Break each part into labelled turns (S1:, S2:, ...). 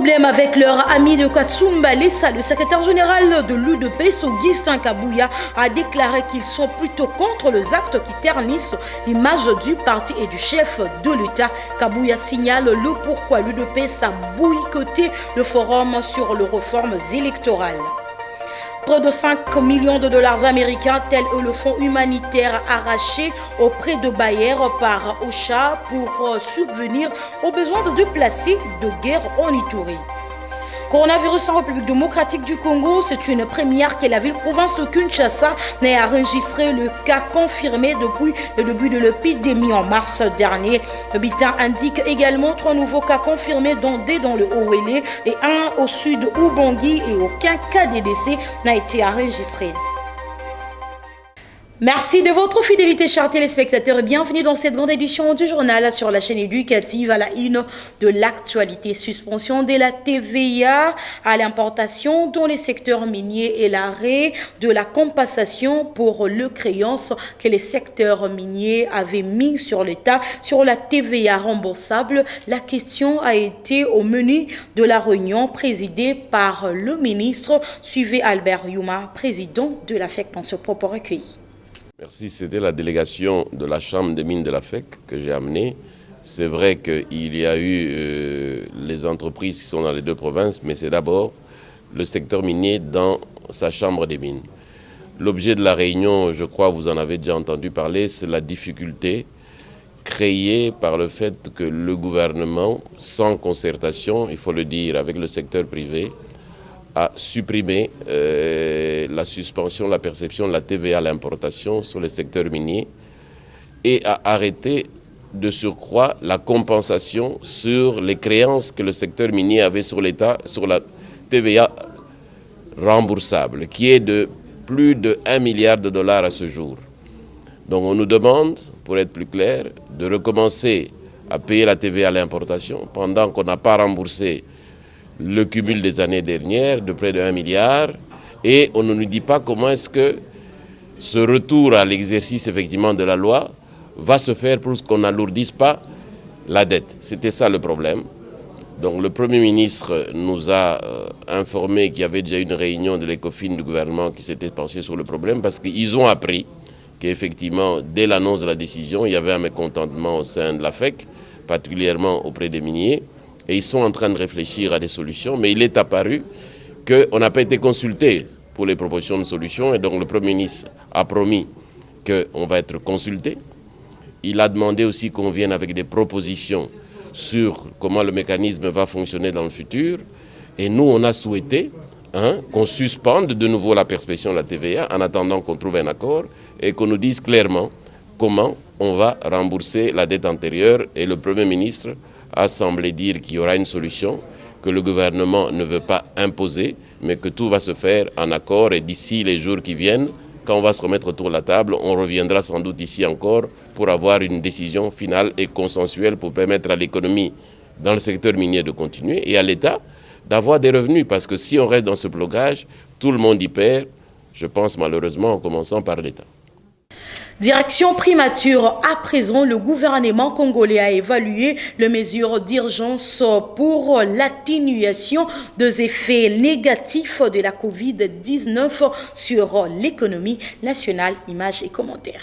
S1: problème avec leur ami de Kasumba Lessa, le secrétaire général de l'UDPS, Augustin Kabouya, a déclaré qu'ils sont plutôt contre les actes qui ternissent l'image du parti et du chef de l'État. Kabouya signale le pourquoi l'UDPS a boycotté le forum sur les réformes électorales. Près de 5 millions de dollars américains, tel est le fonds humanitaire arraché auprès de Bayer par OCHA pour subvenir aux besoins de déplacés de guerre en Ituri. Coronavirus en République démocratique du Congo, c'est une première que la ville-province de Kinshasa n'ait enregistré le cas confirmé depuis le début de l'épidémie en mars dernier. Le bulletin indique également 3 nouveaux cas confirmés, dont 2 dans le Haut-Wélé et 1 au sud Ubangi, et aucun cas de décès n'a été enregistré. Merci de votre fidélité, chers téléspectateurs, et bienvenue dans cette grande édition du journal sur la chaîne éducative à la une de l'actualité. Suspension de la TVA à l'importation dans les secteurs miniers et l'arrêt de la compensation pour le créance que les secteurs miniers avaient mis sur l'État sur la TVA remboursable. La question a été au menu de la réunion présidée par le ministre. Suivez Albert Youma, président de la FEC, dans ce propos recueilli.
S2: Merci, c'était la délégation de la Chambre des mines de la FEC que j'ai amenée. C'est vrai qu'il y a eu les entreprises qui sont dans les deux provinces, mais c'est d'abord le secteur minier dans sa Chambre des mines. L'objet de la réunion, je crois, vous en avez déjà entendu parler, c'est la difficulté créée par le fait que le gouvernement, sans concertation, il faut le dire, avec le secteur privé, a supprimé la suspension, la perception de la TVA à l'importation sur les secteurs miniers et a arrêté de surcroît la compensation sur les créances que le secteur minier avait sur l'État, sur la TVA remboursable, qui est de plus de 1 milliard de dollars à ce jour. Donc on nous demande, pour être plus clair, de recommencer à payer la TVA à l'importation pendant qu'on n'a pas remboursé le cumul des années dernières de près de 1 milliard, et on ne nous dit pas comment est-ce que ce retour à l'exercice effectivement de la loi va se faire pour qu'on n'alourdisse pas la dette. C'était ça le problème. Donc le Premier ministre nous a informé qu'il y avait déjà une réunion de l'ECOFIN du gouvernement qui s'était penchée sur le problème, parce qu'ils ont appris qu'effectivement, dès l'annonce de la décision, il y avait un mécontentement au sein de la FEC, particulièrement auprès des miniers. Et ils sont en train de réfléchir à des solutions, mais il est apparu qu'on n'a pas été consulté pour les propositions de solutions, et donc le Premier ministre a promis qu'on va être consulté. Il a demandé aussi qu'on vienne avec des propositions sur comment le mécanisme va fonctionner dans le futur, et nous on a souhaité qu'on suspende de nouveau la perception de la TVA en attendant qu'on trouve un accord et qu'on nous dise clairement comment on va rembourser la dette antérieure, et le Premier ministre a semblé dire qu'il y aura une solution, que le gouvernement ne veut pas imposer, mais que tout va se faire en accord, et d'ici les jours qui viennent, quand on va se remettre autour de la table, on reviendra sans doute ici encore pour avoir une décision finale et consensuelle pour permettre à l'économie dans le secteur minier de continuer et à l'État d'avoir des revenus, parce que si on reste dans ce blocage, tout le monde y perd, je pense malheureusement en commençant par l'État.
S1: Direction primature. À présent, le gouvernement congolais a évalué les mesures d'urgence pour l'atténuation des effets négatifs de la COVID-19 sur l'économie nationale. Images et commentaires.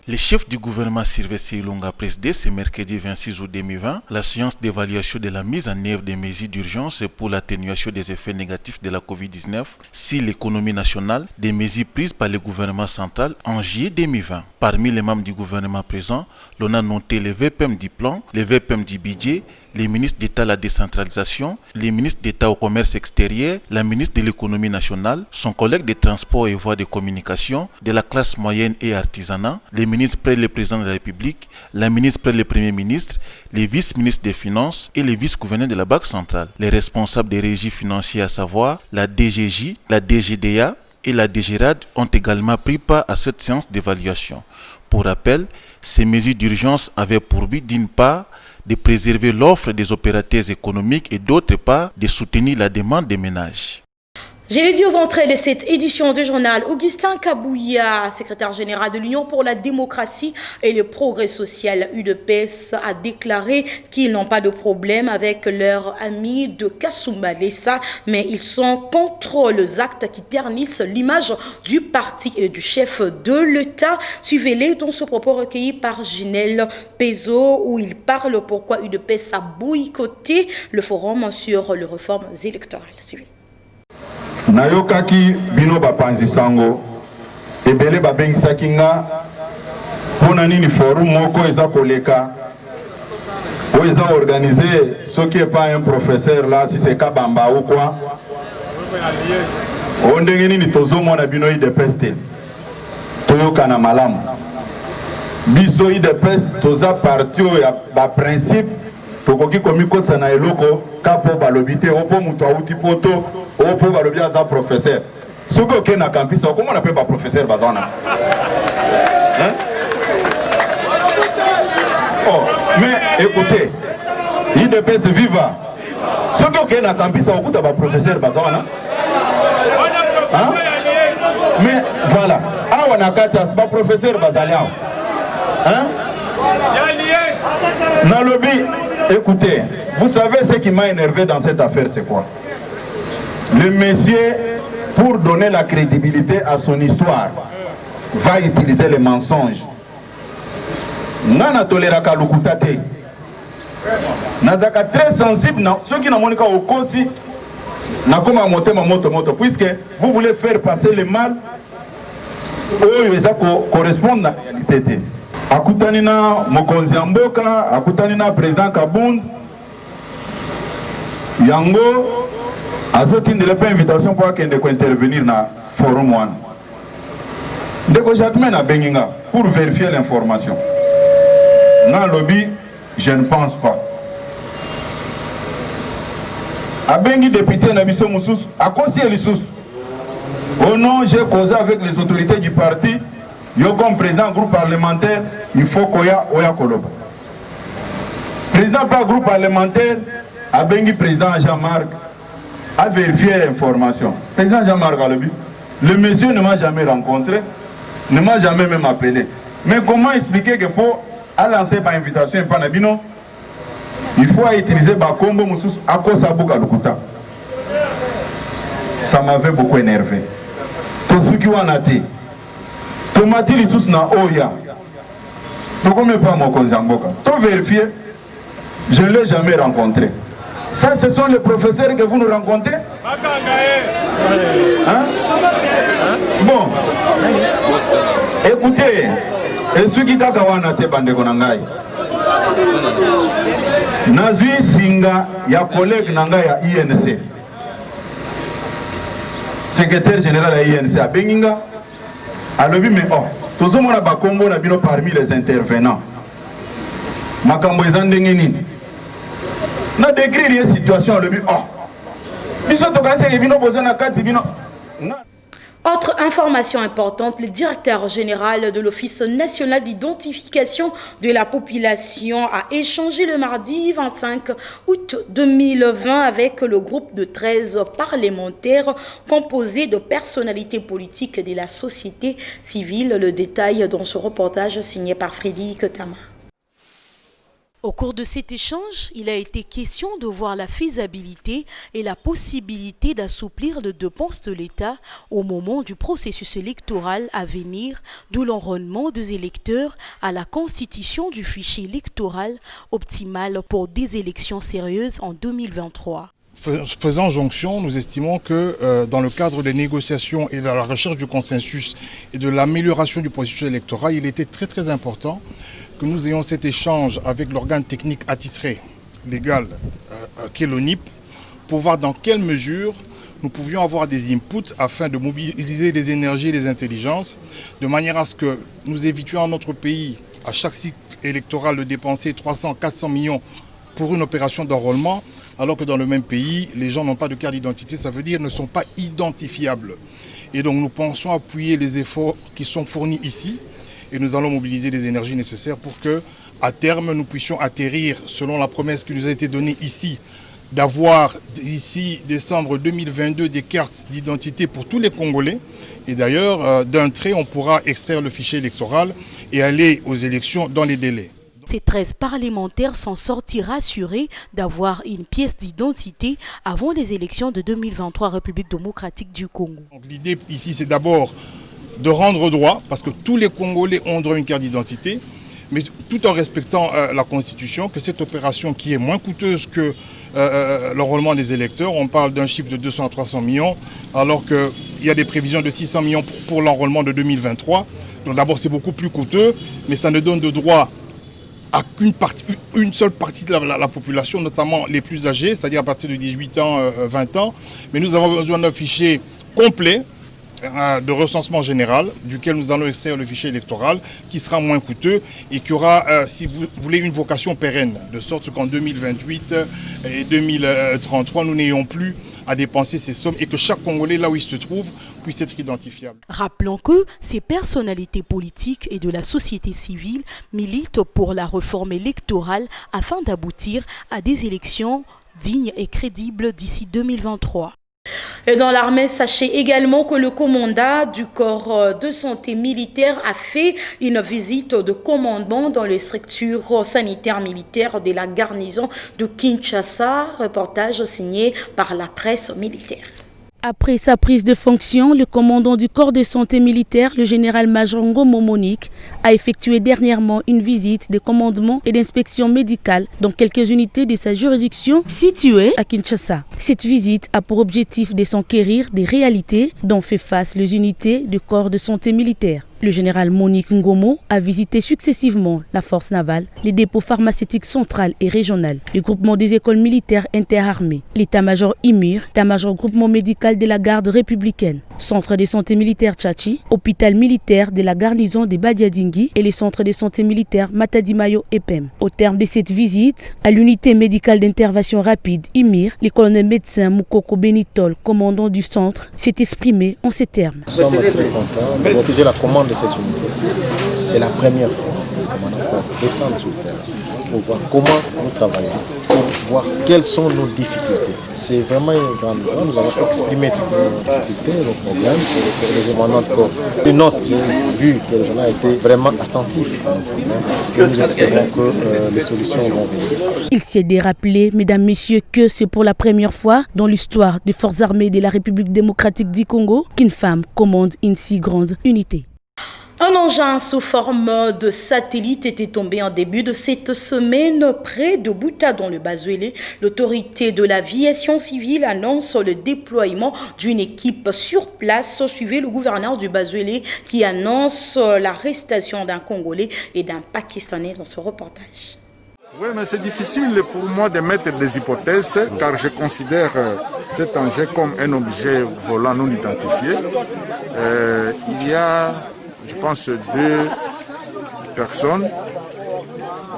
S3: Le chef du gouvernement Sylvestre Ilunga a présidé ce mercredi 26 août 2020 la séance d'évaluation de la mise en œuvre des mesures d'urgence pour l'atténuation des effets négatifs de la COVID-19 sur l'économie nationale, des mesures prises par le gouvernement central en juillet 2020. Parmi les membres du gouvernement présents, l'on a noté les VPM du plan, les VPM du budget, les ministres d'État à la décentralisation, les ministres d'État au commerce extérieur, la ministre de l'économie nationale, son collègue des transports et voies de communication, de la classe moyenne et artisanat, les ministres près le président de la République, la ministre près le premier ministre, les vice-ministres des Finances et les vice-gouverneurs de la Banque centrale. Les responsables des régies financières, à savoir la DGJ, la DGDA et la DGRAD, ont également pris part à cette séance d'évaluation. Pour rappel, ces mesures d'urgence avaient pour but d'une part de préserver l'offre des opérateurs économiques et d'autre part de soutenir la demande des ménages.
S1: J'ai dit aux entrées de cette édition du journal, Augustin Kabouya, secrétaire général de l'Union pour la démocratie et le progrès social UDPS, a déclaré qu'ils n'ont pas de problème avec leurs amis de Kasumba Lessa, mais ils sont contre les actes qui ternissent l'image du parti et du chef de l'État. Suivez-les dans ce propos recueilli par Ginelle Pezo, où il parle pourquoi UDPS a boycotté le forum sur les réformes électorales. Suivez.
S4: Nayokaki bino bapanzi sango ebele babengisaki nga mpona nini forum moko eza koleka oyo eza organisé soki epa un professeur là si c'est kabamba ou quoi o ndenge nini tozomona bino UDPS te toyokana malamu biso UDPS toza parti oyo ya baprincipe tokoki komikotisa na eloko kapo balobi te opo moto auti poto opo balobi aza professeur soki okei na campus okomona mpe baprofesseur baza wana oh, mais écoutez UDPS viva soki okei na campus okuta baprofesseur baza wana mais voilà awa na kati baprofesseur bazali awa na lobi. Écoutez, vous savez ce qui m'a énervé dans cette affaire, c'est quoi? Le monsieur, pour donner la crédibilité à son histoire, va utiliser les mensonges. Nana toleraka lukutate. Nazaka très sensible, ceux qui n'ont pas au kosi, n'a comme monter ma moto, puisque vous voulez faire passer le mal, eux, ils correspondent à la réalité. Akutanina Mokonzi Mboka, akutanina président Kabound, Yango, Azoti ne pas invitation pour qu'il intervenir dans le forum 1. Dès que j'admets à Benginga pour vérifier l'information. Dans le lobby, je ne pense pas. A Bengi député Nabiso Moussous, à cause de l'Issous. Au nom, j'ai causé avec les autorités du parti. Yo comme président groupe parlementaire, il faut qu'il y ait Koloba. Président par groupe parlementaire, a bengi président Jean-Marc a vérifié l'information. Président Jean-Marc Alobi, le monsieur ne m'a jamais rencontré, ne m'a jamais même appelé. Mais comment expliquer que pour lancer par invitation et par Nabino, il faut utiliser Bakombo Moussous à cause de Bouka. Ça m'avait beaucoup énervé. Tout ce qui en a dit. Tomati lissus na oya. Donc on ne pas mon Konzamboka. Tout vérifier, je ne l'ai jamais rencontré. Ça, ce sont les professeurs que vous nous rencontrez. Hein? Bon. Écoutez, et ceux qui kakawana te bande konangai. Nazui Singa, ya collègue nanga ya INC. Secrétaire général à INC à Benginga. Alors, mais oh, tous les gens parmi les intervenants. Makambo ezandengeni. Na décrire une situation le but oh. Biso to kasi bino bozana kati bino.
S1: Autre information importante, le directeur général de l'Office national d'identification de la population a échangé le mardi 25 août 2020 avec le groupe de 13 parlementaires composé de personnalités politiques de la société civile. Le détail dans ce reportage signé par Frédéric Tama. Au cours de cet échange, il a été question de voir la faisabilité et la possibilité d'assouplir les dépenses de l'État au moment du processus électoral à venir, de l'enrôlement des électeurs à la constitution du fichier électoral optimal pour des élections sérieuses en 2023.
S5: Faisant jonction, nous estimons que dans le cadre des négociations et de la recherche du consensus et de l'amélioration du processus électoral, il était très important que nous ayons cet échange avec l'organe technique attitré légal qu'est l'ONIP pour voir dans quelle mesure nous pouvions avoir des inputs afin de mobiliser des énergies et des intelligences de manière à ce que nous évitions à notre pays à chaque cycle électoral de dépenser 300-400 millions pour une opération d'enrôlement alors que dans le même pays, les gens n'ont pas de carte d'identité, ça veut dire ne sont pas identifiables. Et donc nous pensons appuyer les efforts qui sont fournis ici et nous allons mobiliser les énergies nécessaires pour que, à terme, nous puissions atterrir, selon la promesse qui nous a été donnée ici, d'avoir d'ici décembre 2022 des cartes d'identité pour tous les Congolais. Et d'ailleurs, d'un trait, on pourra extraire le fichier électoral et aller aux élections dans les délais.
S1: Ces 13 parlementaires s'en sortent rassurés d'avoir une pièce d'identité avant les élections de 2023 République démocratique du Congo.
S5: L'idée ici, c'est d'abord de rendre droit, parce que tous les Congolais ont droit à une carte d'identité, mais tout en respectant la Constitution, que cette opération qui est moins coûteuse que l'enrôlement des électeurs, on parle d'un chiffre de 200 à 300 millions, alors qu'il y a des prévisions de 600 millions pour l'enrôlement de 2023. Donc d'abord, c'est beaucoup plus coûteux, mais ça ne donne de droit à une seule partie de la population, notamment les plus âgés, c'est-à-dire à partir de 18 ans, 20 ans. Mais nous avons besoin d'un fichier complet de recensement général, duquel nous allons extraire le fichier électoral, qui sera moins coûteux et qui aura, si vous voulez, une vocation pérenne, de sorte qu'en 2028 et 2033, nous n'ayons plus à dépenser ces sommes et que chaque Congolais, là où il se trouve, puisse être identifiable.
S1: Rappelons que ces personnalités politiques et de la société civile militent pour la réforme électorale afin d'aboutir à des élections dignes et crédibles d'ici 2023. Et dans l'armée, sachez également que le commandant du corps de santé militaire a fait une visite de commandement dans les structures sanitaires militaires de la garnison de Kinshasa. Reportage signé par la presse militaire.
S6: Après sa prise de fonction, le commandant du corps de santé militaire, le général-major Ngomo Monique, a effectué dernièrement une visite de commandement et d'inspection médicale dans quelques unités de sa juridiction situées à Kinshasa. Cette visite a pour objectif de s'enquérir des réalités dont fait face les unités du corps de santé militaire. Le général Monique Ngomo a visité successivement la force navale, les dépôts pharmaceutiques centrales et régionales, le groupement des écoles militaires interarmées, l'état-major IMIR, l'état-major groupement médical de la garde républicaine, centre de santé militaire Tchachi, hôpital militaire de la garnison de Badiadingi et les centres de santé militaire Matadimayo et Pem. Au terme de cette visite, à l'unité médicale d'intervention rapide IMIR, le colonel médecin Moukoko Benitol, commandant du centre, s'est exprimé en ces termes.
S7: Nous sommes très contents de réfugier la commande de cette unité. C'est la première fois que mon apport descend sur le terrain pour voir comment nous travaillons, pour voir quelles sont nos difficultés. C'est vraiment une grande joie. Nous avons exprimé toutes nos difficultés, nos problèmes, les commandants de corps. Une note, j'ai vu que les gens ont été vraiment attentifs à nos problèmes et nous espérons que les solutions vont venir.
S6: Il s'est rappelé, mesdames, messieurs, que c'est pour la première fois dans l'histoire des forces armées de la République démocratique du Congo qu'une femme commande une si grande unité.
S1: Un engin sous forme de satellite était tombé en début de cette semaine près de Bouta dans le Bazuélé. L'autorité de l'aviation civile annonce le déploiement d'une équipe sur place. Suivez le gouverneur du Bazuélé qui annonce l'arrestation d'un Congolais et d'un Pakistanais dans ce reportage.
S8: Oui, mais c'est difficile pour moi de mettre des hypothèses car je considère cet engin comme un objet volant non identifié. Il y a, je pense, 2 personnes,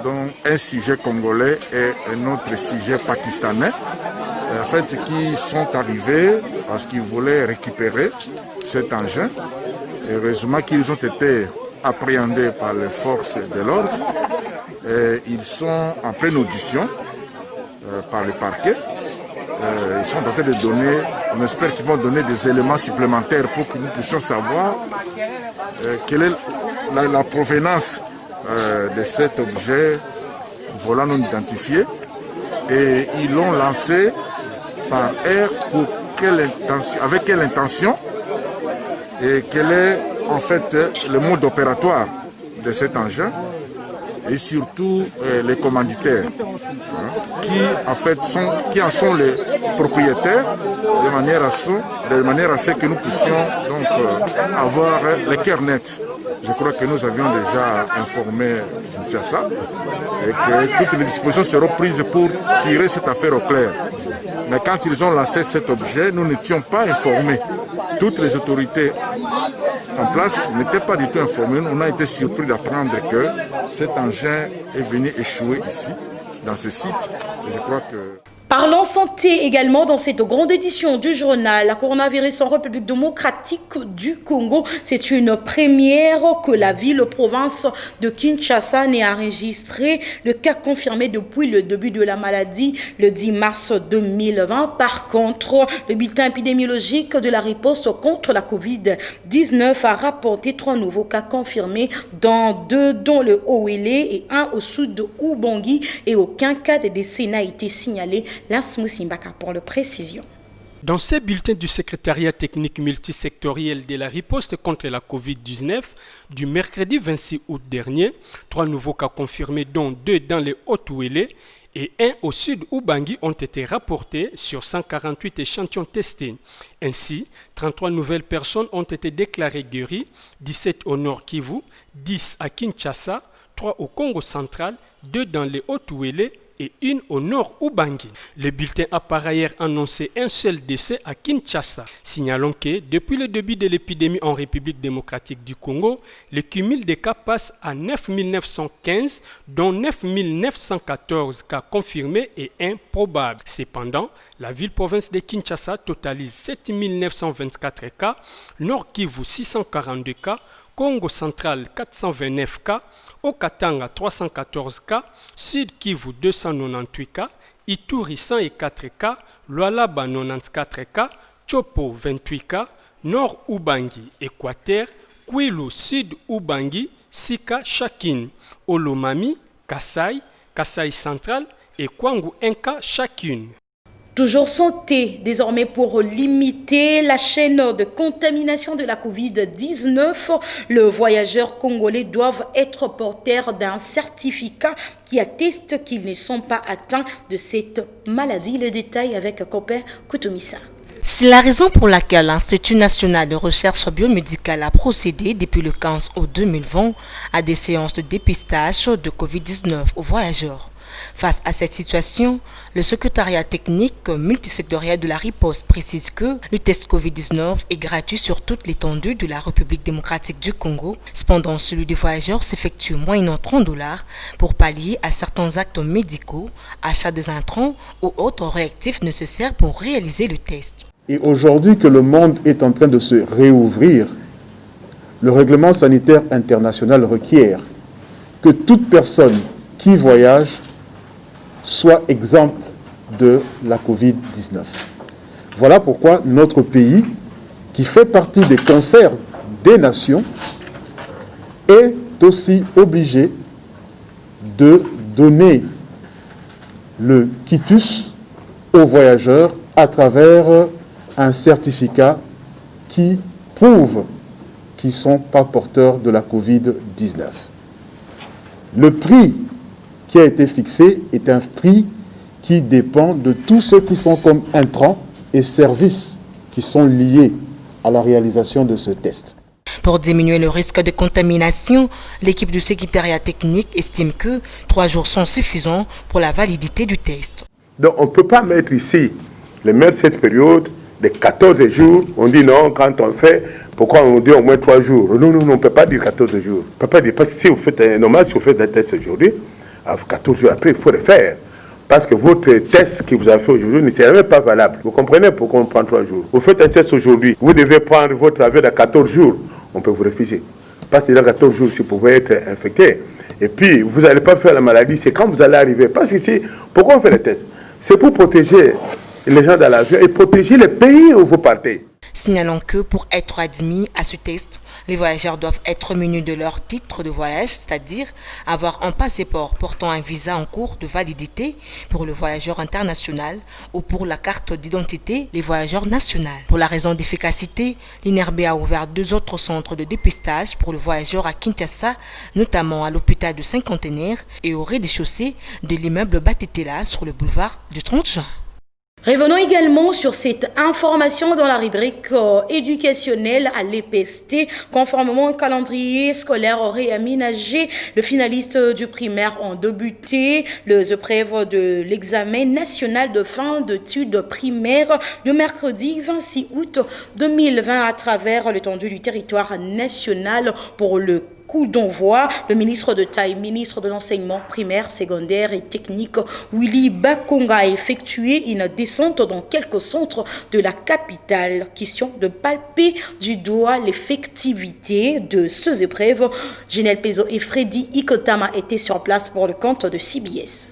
S8: dont un sujet congolais et un autre sujet pakistanais, en fait, qui sont arrivés parce qu'ils voulaient récupérer cet engin. Et heureusement qu'ils ont été appréhendés par les forces de l'ordre. Ils sont en pleine audition par le parquet. Ils sont en train de donner, on espère qu'ils vont donner des éléments supplémentaires pour que nous puissions savoir quelle est la provenance de cet objet volant non identifié. Et ils l'ont lancé par air pour avec quelle intention et quel est en fait le mode opératoire de cet engin. Et surtout les commanditaires, qui en sont les propriétaires, de manière à ce que nous puissions donc avoir les cœurs nets. Je crois que nous avions déjà informé Kinshasa et que toutes les dispositions seront prises pour tirer cette affaire au clair. Mais quand ils ont lancé cet objet, nous n'étions pas informés. Toutes les autorités en place n'étaient pas du tout informées. On a été surpris d'apprendre que cet engin est venu échouer ici, dans ce site. Et je crois que...
S1: Parlons santé également dans cette grande édition du journal. La coronavirus en République démocratique du Congo, c'est une première que la ville-province de Kinshasa n'ait enregistré le cas confirmé depuis le début de la maladie le 10 mars 2020. Par contre, le bulletin épidémiologique de la riposte contre la COVID-19 a rapporté 3 nouveaux cas confirmés, dont 2 dans le Haut-Uélé et 1 au sud de Ubangi, et aucun cas de décès n'a été signalé. Lance Moussimbaka pour le précision.
S9: Dans ces bulletins du secrétariat technique multisectoriel de la riposte contre la COVID-19 du mercredi 26 août dernier, 3 nouveaux cas confirmés dont 2 dans les Haut-Uélé et 1 au sud Ubangi ont été rapportés sur 148 échantillons testés. Ainsi, 33 nouvelles personnes ont été déclarées guéries, 17 au nord Kivu, 10 à Kinshasa, 3 au Congo central, 2 dans les Haut-Uélé et 1 au nord Ubangi. Le bulletin a par ailleurs annoncé un seul décès à Kinshasa. Signalons que depuis le début de l'épidémie en République démocratique du Congo, le cumul des cas passe à 9 915, dont 9 914 cas confirmés et improbables. Cependant, la ville-province de Kinshasa totalise 7 924 cas, Nord Kivu 642 cas, Congo central 429 cas, Okatanga 314 cas, Sud Kivu 298 cas, Ituri 104 cas, Lualaba 94 cas, Chopo 28 cas, Nord Ubangi, Équateur, Kwilu Sud Ubangi, 6 cas chacune, Olomami, Kasai, Kasai central et Kwangu 1 cas chacune.
S1: Toujours santé, désormais pour limiter la chaîne de contamination de la COVID-19, les voyageurs congolais doivent être porteurs d'un certificat qui atteste qu'ils ne sont pas atteints de cette maladie. Le détail avec Kopé Koutoumissa.
S10: C'est la raison pour laquelle l'Institut national de recherche biomédicale a procédé depuis le 15 août 2020 à des séances de dépistage de COVID-19 aux voyageurs. Face à cette situation, le secrétariat technique multisectoriel de la riposte précise que le test COVID-19 est gratuit sur toute l'étendue de la République démocratique du Congo. Cependant, celui des voyageurs s'effectue moyennant $30 pour pallier à certains actes médicaux, achat des intrants ou autres réactifs nécessaires pour réaliser le test.
S11: Et aujourd'hui que le monde est en train de se réouvrir, le règlement sanitaire international requiert que toute personne qui voyage soit exempte de la COVID-19. Voilà pourquoi notre pays, qui fait partie des concerts des nations, est aussi obligé de donner le quitus aux voyageurs à travers un certificat qui prouve qu'ils ne sont pas porteurs de la COVID-19. Le prix qui a été fixé est un prix qui dépend de tous ceux qui sont comme intrants et services qui sont liés à la réalisation de ce test.
S10: Pour diminuer le risque de contamination, l'équipe du secrétariat technique estime que 3 jours sont suffisants pour la validité du test.
S12: Donc on ne peut pas mettre ici, mettre cette période de 14 jours. On dit non, quand on fait, pourquoi on dit au moins 3 jours? Non, on ne peut pas dire 14 jours. On ne peut pas dire, parce que si vous faites un test aujourd'hui, 14 jours après, il faut le faire. Parce que votre test que vous avez fait aujourd'hui ne sera même pas valable. Vous comprenez pourquoi on prend 3 jours? Vous faites un test aujourd'hui, vous devez prendre votre avis dans 14 jours. On peut vous refuser. Parce que dans 14 jours, si vous pouvez être infecté. Et puis, vous n'allez pas faire la maladie, c'est quand vous allez arriver. Parce que ici, pourquoi on fait le test? C'est pour protéger les gens dans l'avion et protéger les pays où vous partez.
S10: Signalons que pour être admis à ce test, les voyageurs doivent être munis de leur titre de voyage, c'est-à-dire avoir un passeport portant un visa en cours de validité pour le voyageur international ou pour la carte d'identité les voyageurs nationaux. Pour la raison d'efficacité, l'INRB a ouvert 2 autres centres de dépistage pour le voyageur à Kinshasa, notamment à l'hôpital du Cinquantenaire et au rez-de-chaussée de l'immeuble Batitela sur le boulevard du 30 juin.
S1: Revenons également sur cette information dans la rubrique éducationnelle à l'EPST. Conformément au calendrier scolaire réaménagé, les finalistes du primaire ont débuté les épreuves de l'examen national de fin d'études primaires le mercredi 26 août 2020 à travers l'étendue du territoire national pour le coup d'envoi. Le ministre de Taille, ministre de l'enseignement primaire, secondaire et technique, Willy Bakonga, a effectué une descente dans quelques centres de la capitale. Question de palper du doigt l'effectivité de ces épreuves. Ginelle Pezo et Freddy Ikotama étaient sur place pour le compte de CBS.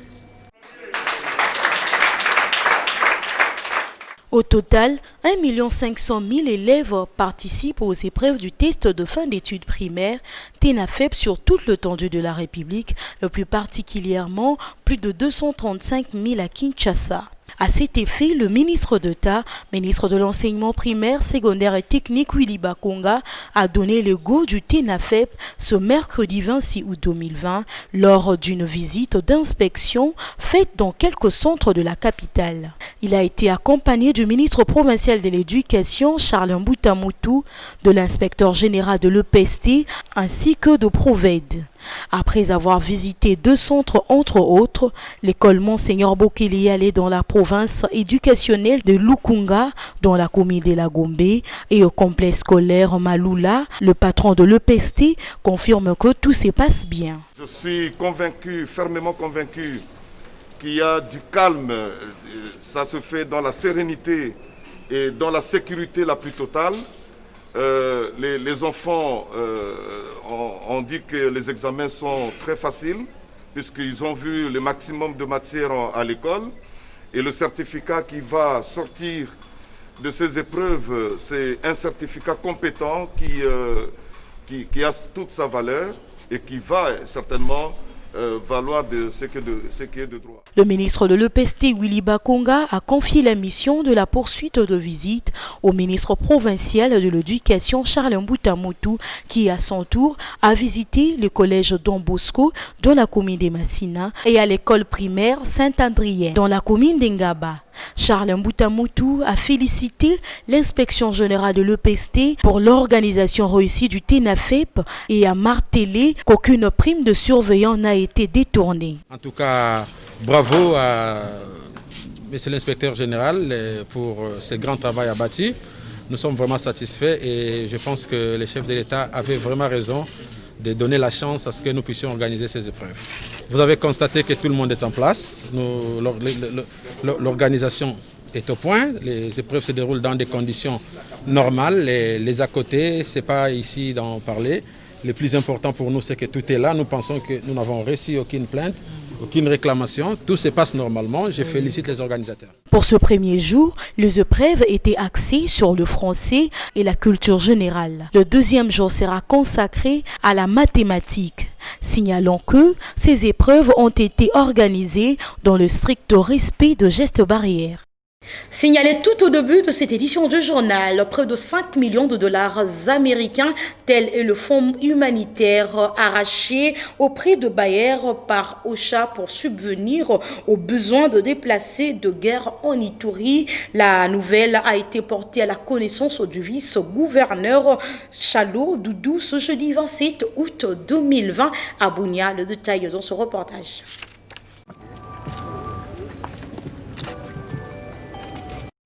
S1: Au total, 1 500 000 élèves participent aux épreuves du test de fin d'études primaires TENAFEP sur toute l'étendue de la République, et plus particulièrement plus de 235 000 à Kinshasa. À cet effet, le ministre d'État, ministre de l'enseignement primaire, secondaire et technique, Willy Bakonga, a donné le go du TENAFEP ce mercredi 26 août 2020 lors d'une visite d'inspection faite dans quelques centres de la capitale. Il a été accompagné du ministre provincial de l'Éducation, Charles Mboutamoutou, de l'inspecteur général de l'EPST ainsi que de Proved. Après avoir visité 2 centres entre autres, l'école Monseigneur Bokele allait dans la province éducationnelle de Lukunga, dans la commune de la Gombe, et au complexe scolaire Maloula, le patron de l'EPST confirme que tout se passe bien.
S13: Je suis convaincu, fermement convaincu, qu'il y a du calme, ça se fait dans la sérénité et dans la sécurité la plus totale. Les enfants ont dit que les examens sont très faciles puisqu'ils ont vu le maximum de matières à l'école et le certificat qui va sortir de ces épreuves, c'est un certificat compétent qui a toute sa valeur et qui va certainement valoir de ce qui est de droit.
S1: Le ministre de l'EPST, Willy Bakonga, a confié la mission de la poursuite de visite au ministre provincial de l'Éducation, Charles Mboutamoutou, qui à son tour a visité le collège Don Bosco dans la commune de Massina et à l'école primaire Saint-Andrien dans la commune d'Engaba. Charles Mboutamoutou a félicité l'inspection générale de l'EPST pour l'organisation réussie du TENAFEP et a martelé qu'aucune prime de surveillant n'a été détournée.
S14: En tout cas, bravo à monsieur l'inspecteur général pour ce grand travail abattu. Nous sommes vraiment satisfaits et je pense que les chefs de l'État avaient vraiment raison de donner la chance à ce que nous puissions organiser ces épreuves. Vous avez constaté que tout le monde est en place. L'organisation est au point. Les épreuves se déroulent dans des conditions normales. Les à côté, ce n'est pas ici d'en parler. Le plus important pour nous, c'est que tout est là. Nous pensons que nous n'avons reçu aucune plainte, aucune réclamation. Tout se passe normalement. Je félicite les organisateurs.
S1: Pour ce premier jour, les épreuves étaient axées sur le français et la culture générale. Le deuxième jour sera consacré à la mathématique. Signalons que ces épreuves ont été organisées dans le strict respect de gestes barrières. Signalé tout au début de cette édition du journal, près de 5 millions de dollars américains, tel est le fonds humanitaire arraché auprès de Bayer par OCHA pour subvenir aux besoins de déplacés de guerre en Ituri. La nouvelle a été portée à la connaissance du vice-gouverneur Chalo Doudou ce jeudi 27 août 2020 à Bunia. Le détail dans ce reportage.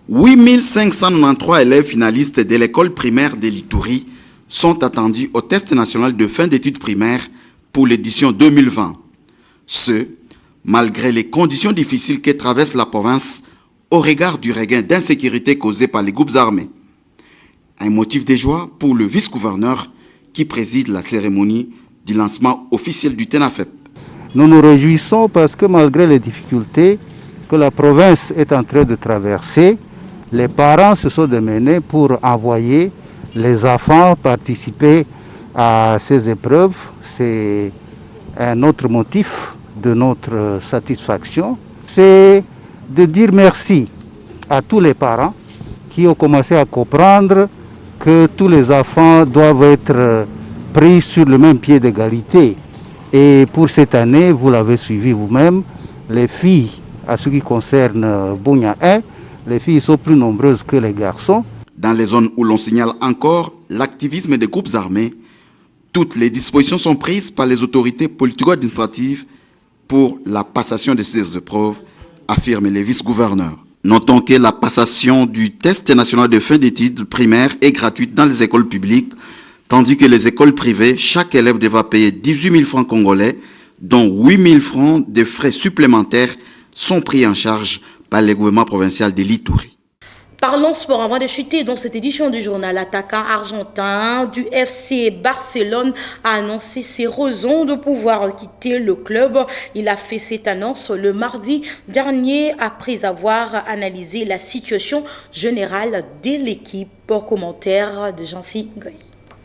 S1: «
S15: 8 593 élèves finalistes de l'école primaire de l'Ituri sont attendus au test national de fin d'études primaires pour l'édition 2020. Ce, malgré les conditions difficiles que traverse la province au regard du regain d'insécurité causé par les groupes armés. Un motif de joie pour le vice-gouverneur qui préside la cérémonie du lancement officiel du TENAFEP.
S16: Nous nous réjouissons parce que malgré les difficultés que la province est en train de traverser, les parents se sont démenés pour envoyer les enfants participer à ces épreuves. C'est un autre motif de notre satisfaction. C'est de dire merci à tous les parents qui ont commencé à comprendre que tous les enfants doivent être pris sur le même pied d'égalité. Et pour cette année, vous l'avez suivi vous-même, les filles, à ce qui concerne Bunia 1, les filles sont plus nombreuses que les garçons.
S15: Dans les zones où l'on signale encore l'activisme des groupes armés, toutes les dispositions sont prises par les autorités politico-administratives pour la passation de ces épreuves, affirment les vice-gouverneurs. Notons que la passation du test national de fin d'études primaires est gratuite dans les écoles publiques tandis que les écoles privées, chaque élève devra payer 18 000 francs congolais, dont 8 000 francs de frais supplémentaires sont pris en charge par le gouvernement provincial de l'Ituri.
S1: Parlons sport avant de chuter dans cette édition du journal. L'attaquant argentin du FC Barcelone a annoncé ses raisons de pouvoir quitter le club. Il a fait cette annonce le mardi dernier après avoir analysé la situation générale de l'équipe. Commentaire de Jancy Gray.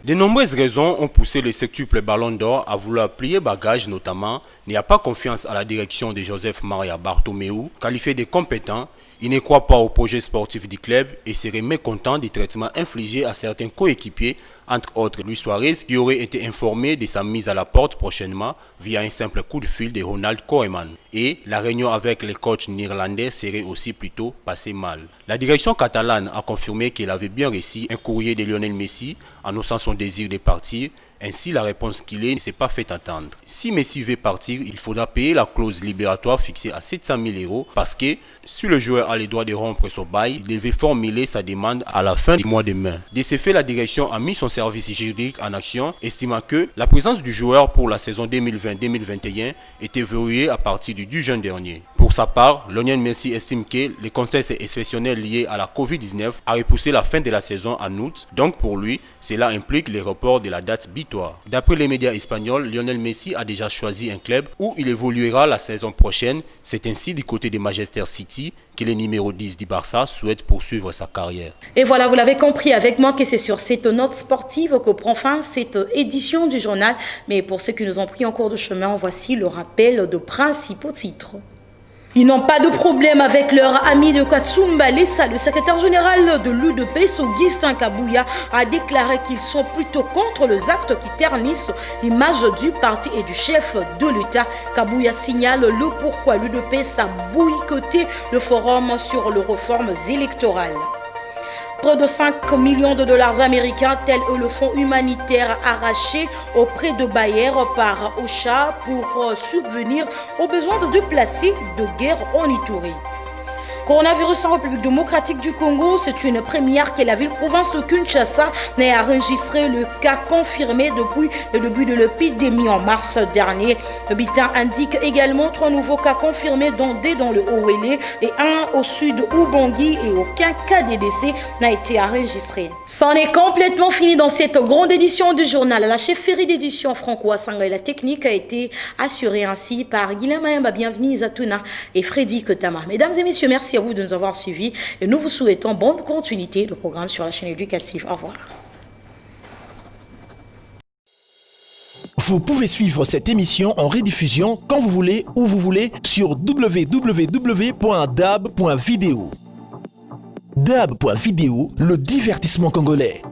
S17: De nombreuses raisons ont poussé le septuple Ballon d'Or à vouloir plier bagage, notamment il n'y a pas confiance à la direction de Joseph Maria Bartomeu, qualifié de compétent. Il ne croit pas au projet sportif du club et serait mécontent du traitement infligé à certains coéquipiers, entre autres Luis Suarez, qui aurait été informé de sa mise à la porte prochainement via un simple coup de fil de Ronald Koeman. Et la réunion avec les coachs néerlandais serait aussi plutôt passée mal. La direction catalane a confirmé qu'elle avait bien reçu un courrier de Lionel Messi annonçant son désir de partir. Ainsi, la réponse qu'il est ne s'est pas fait attendre. Si Messi veut partir, il faudra payer la clause libératoire fixée à 700 000 € parce que si le joueur a le droit de rompre son bail, il devait formuler sa demande à la fin du mois de mai. De ce fait, la direction a mis son service juridique en action, estimant que la présence du joueur pour la saison 2020-2021 était verrouillée à partir du 10 juin dernier. Pour sa part, Lionel Messi estime que le contexte exceptionnel lié à la Covid-19 a repoussé la fin de la saison en août. Donc pour lui, cela implique le report de la date butoir. D'après les médias espagnols, Lionel Messi a déjà choisi un club où il évoluera la saison prochaine. C'est ainsi du côté de Manchester City que le numéro 10 du Barça souhaite poursuivre sa carrière.
S1: Et voilà, vous l'avez compris avec moi que c'est sur cette note sportive que prend fin cette édition du journal. Mais pour ceux qui nous ont pris en cours de chemin, voici le rappel de principaux titres. Ils n'ont pas de problème avec leur ami de Kasumba Lessa. Le secrétaire général de l'UDPS, Augustin Kabouya, a déclaré qu'ils sont plutôt contre les actes qui ternissent l'image du parti et du chef de l'État. Kabouya signale le pourquoi l'UDPS a boycotté le forum sur les réformes électorales. Près de 5 millions de dollars américains, tel est le fonds humanitaire arraché auprès de Bayer par OCHA pour subvenir aux besoins de déplacés de guerre en Ituri. Coronavirus en République démocratique du Congo, c'est une première que la ville-province de Kinshasa n'ait enregistré le cas confirmé depuis le début de l'épidémie en mars dernier. Le bulletin indique également 3 nouveaux cas confirmés, dont 2 dans le Haut-Wélé et 1 au sud Ubangi, et aucun cas de décès n'a été enregistré. C'en est complètement fini dans cette grande édition du journal. La chefferie d'édition Franco Asanga et la technique a été assurée ainsi par Guilhem Mayamba, bienvenue Zatouna et Freddy Kotama. Mesdames et messieurs, merci à vous de nous avoir suivis et nous vous souhaitons bonne continuité de programme sur la chaîne éducative. Au revoir.
S18: Vous pouvez suivre cette émission en rediffusion quand vous voulez, où vous voulez, sur www.dab.video. Dab.video, le divertissement congolais.